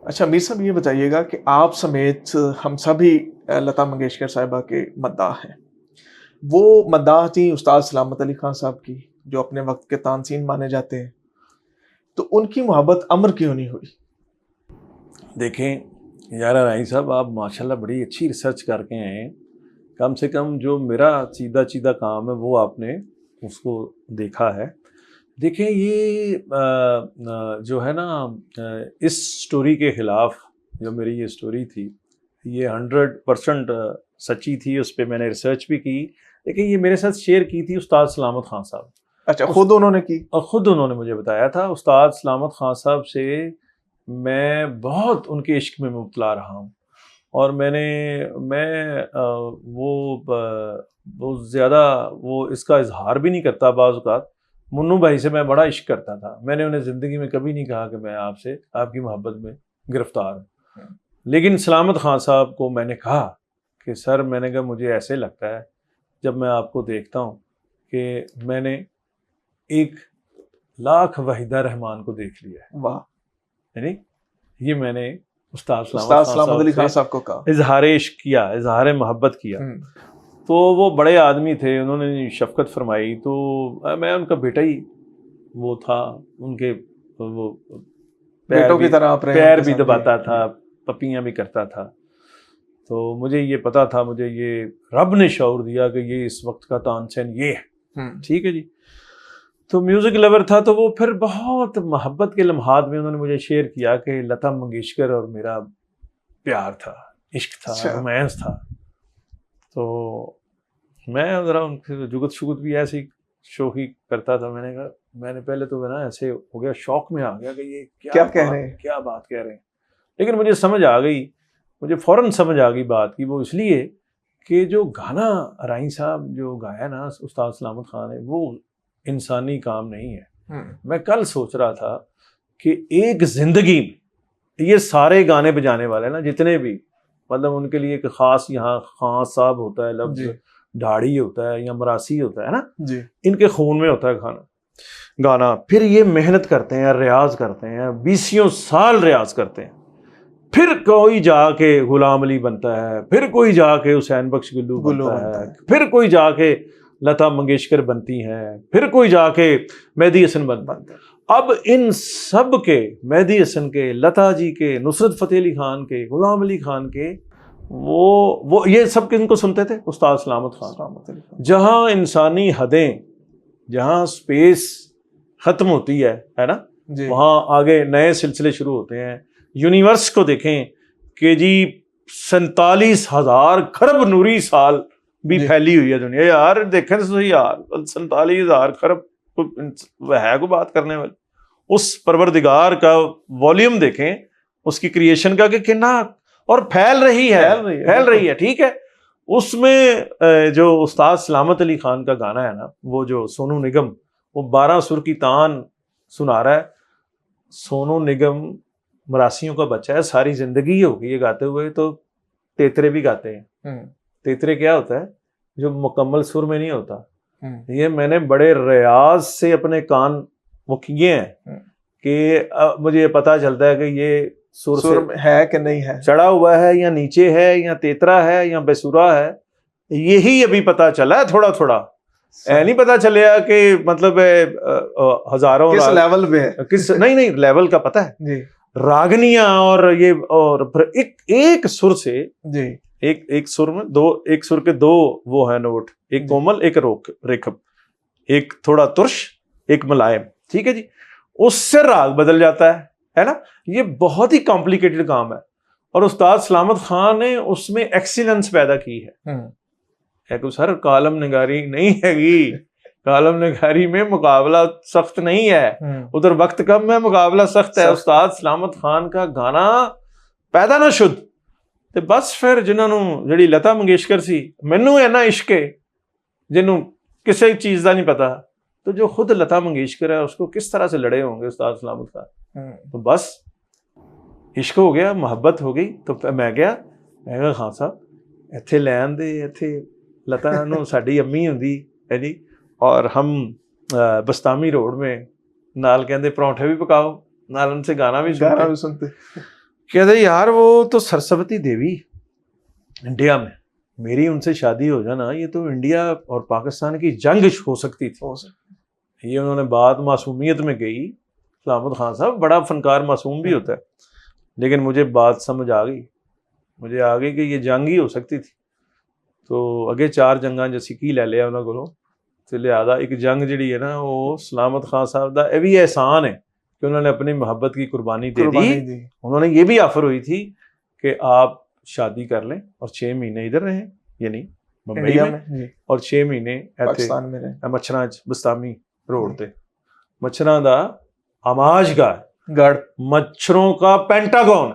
اچھا میر صاحب یہ بتائیے گا کہ آپ سمیت ہم سبھی لتا منگیشکر صاحبہ کے مداح ہیں. وہ مداح تھیں استاد سلامت علی خان صاحب کی جو اپنے وقت کے تانسین مانے جاتے ہیں. تو ان کی محبت امر کیوں نہیں ہوئی؟ دیکھیں یارا رائی صاحب، آپ ماشاءاللہ بڑی اچھی ریسرچ کر کے آئے ہیں. کم سے کم جو میرا سیدھا کام ہے وہ آپ نے اس کو دیکھا ہے. دیکھیں یہ جو ہے نا اس سٹوری کے خلاف جو میری یہ سٹوری تھی یہ 100% سچی تھی. اس پہ میں نے ریسرچ بھی کی. لیکن یہ میرے ساتھ شیئر کی تھی استاد سلامت خان صاحب. اچھا خود انہوں نے کی؟ اور خود انہوں نے مجھے بتایا تھا. استاد سلامت خان صاحب سے میں بہت ان کے عشق میں مبتلا رہا ہوں. اور میں وہ زیادہ وہ اس کا اظہار بھی نہیں کرتا. بعض اوقات منو بھائی سے میں بڑا عشق کرتا تھا. میں نے انہیں زندگی میں کبھی نہیں کہا کہ میں آپ کی محبت میں گرفتار ہوں. لیکن سلامت خان صاحب کو میں نے کہا کہ سر، میں نے کہا مجھے ایسے لگتا ہے جب میں آپ کو دیکھتا ہوں کہ میں نے 1,00,000 وحیدہ رحمان کو دیکھ لیا ہے. واہ. یعنی یہ میں نے استاد سلامت علی خان صاحب کو کہا، اظہار عشق کیا، اظہار محبت کیا. تو وہ بڑے آدمی تھے، انہوں نے شفقت فرمائی. تو میں ان کا بیٹا ہی وہ تھا. ان کے وہ بیٹوں کی طرح آپ پیر بھی دباتا تھا، پپیاں بھی کرتا تھا. تو مجھے یہ پتا تھا، مجھے یہ رب نے شعور دیا کہ یہ اس وقت کا تانسین یہ ہے. ٹھیک ہے جی. تو میوزک لور تھا. تو وہ پھر بہت محبت کے لمحات میں انہوں نے مجھے شیئر کیا کہ لتا منگیشکر اور میرا پیار تھا، عشق تھا، رومانس تھا. تو میں ذرا ان سے جگت شگت بھی ایسی شوخی کرتا تھا. میں نے کہا، میں نے پہلے تو نا ایسے ہو گیا، شوق میں آ گیا کہ یہ کیا کہہ رہے ہیں، کیا بات کہہ رہے ہیں. لیکن مجھے سمجھ آ گئی، مجھے فوراً سمجھ آ گئی بات کی. وہ اس لیے کہ جو گانا رائی صاحب جو گایا نا استاد سلامت خان نے، وہ انسانی کام نہیں ہے. میں کل سوچ رہا تھا کہ ایک زندگی میں یہ سارے گانے بجانے والے نا جتنے بھی، مطلب ان کے لیے ایک خاص یہاں خان صاحب ہوتا ہے لفظ، ڈھاڑی ہوتا ہے یا مراسی ہوتا ہے نا، ان کے خون میں ہوتا ہے گانا. پھر یہ محنت کرتے ہیں، ریاض کرتے ہیں، 20 سال ریاض کرتے ہیں. پھر کوئی جا کے غلام علی بنتا ہے، پھر کوئی جا کے حسین بخش گلو بنتا ہے، پھر کوئی جا کے لتا منگیشکر بنتی ہیں، پھر کوئی جا کے مہدی حسن بنتا ہے. اب ان سب کے، مہدی حسن کے، لتا جی کے، نصرت فتح علی خان کے، غلام علی خان کے، وہ یہ سب کن کو سنتے تھے؟ استاد سلامت خان. جہاں انسانی حدیں، جہاں سپیس ختم ہوتی ہے نا، وہاں آگے نئے سلسلے شروع ہوتے ہیں. یونیورس کو دیکھیں کہ جی 47,000 کھرب نوری سال بھی پھیلی ہوئی ہے دنیا. یار دیکھیں تو صحیح یار، 47,000 کھرب وہ ہے کوئی بات کرنے والی. اس پروردگار کا والیوم دیکھیں، اس کی کریشن کا کہ کتنا، اور پھیل رہی ہے. ٹھیک ہے. اس میں جو استاد سلامت علی خان کا گانا ہے نا، وہ جو سونو نگم، وہ 12 سر کی تان سنا رہا ہے. سونو نگم مراسیوں کا بچہ ہے، ساری زندگی ہو گئی یہ گاتے ہوئے. تو تیترے بھی گاتے ہیں. تیترے کیا ہوتا ہے؟ جو مکمل سر میں نہیں ہوتا. یہ میں نے بڑے ریاض سے اپنے کان وہ کیے ہیں کہ مجھے پتا چلتا ہے کہ یہ سر ہے کہ نہیں ہے، چڑھا ہوا ہے یا نیچے ہے یا تیترا ہے یا بیسورا ہے. یہی ابھی پتا چلا ہے تھوڑا تھوڑا. نہیں پتا چلیا کہ مطلب ہزاروں کس لیول پہ ہے، کس نہیں لیول کا پتا ہے. راگنیاں اور یہ، اور ایک سر سے ایک سر میں ایک سر کے 2 وہ ہیں نوٹ، ایک کومل ایک ریکھب، ایک تھوڑا ترش ایک ملائم. ٹھیک ہے جی. اس سے راگ بدل جاتا ہے نا. یہ بہت ہی کمپلیکیٹڈ کام ہے. اور استاد سلامت خان نے اس میں ایکسیلنس پیدا کی ہے. کہ سر کالم نگاری نہیں ہے گی، کالم نگاری میں مقابلہ سخت نہیں ہے، ادھر وقت کم ہے، مقابلہ سخت ہے. استاد سلامت خان کا گانا پیدا نہ شد تے بس پھر جنہوں جڑی لتا منگیشکر سی، مینوں اینا عشق ہے جنہوں کسی چیز کا نہیں پتا. تو جو خود لتا منگیشکر ہے اس کو کس طرح سے لڑے ہوں گے استاد سلامت خان. تو بس عشق ہو گیا، محبت ہو گئی. تو میں گیا، میں کہا خان صاحب ایتھے لین دے، ایتھے لتا نو ساڈی امی ہوندی ہے جی، اور ہم بستامی روڈ میں نال کہندے پرونٹھے بھی پکاؤ، نال ان سے گانا بھی سنتے. کہتے یار وہ تو سرسوتی دیوی انڈیا میں، میری ان سے شادی ہو جانا یہ تو انڈیا اور پاکستان کی جنگ ہو سکتی تھی. یہ انہوں نے بات معصومیت میں کہی. سلامت خان صاحب بڑا فنکار معصوم بھی ہوتا ہے، لیکن مجھے بات سمجھ آ گئی، مجھے آ گئی کہ یہ جنگ ہی ہو سکتی تھی. تو اگے 4 جنگاں جو سکھی لے لیا انہوں کو، تو لہٰذا ایک جنگ جڑی ہے نا وہ سلامت خان صاحب دا یہ بھی احسان ہے کہ انہوں نے اپنی محبت کی قربانی دے دی. انہوں نے یہ بھی آفر ہوئی تھی کہ آپ شادی کر لیں اور 6 مہینے ادھر رہیں، یعنی ممبئی میں، اور 6 مہینے پاکستان میں رہیں، مچھراں بستامی روڈ تے. مچھراں دا آماج کا گڑھ، مچھروں کا پینٹاگون.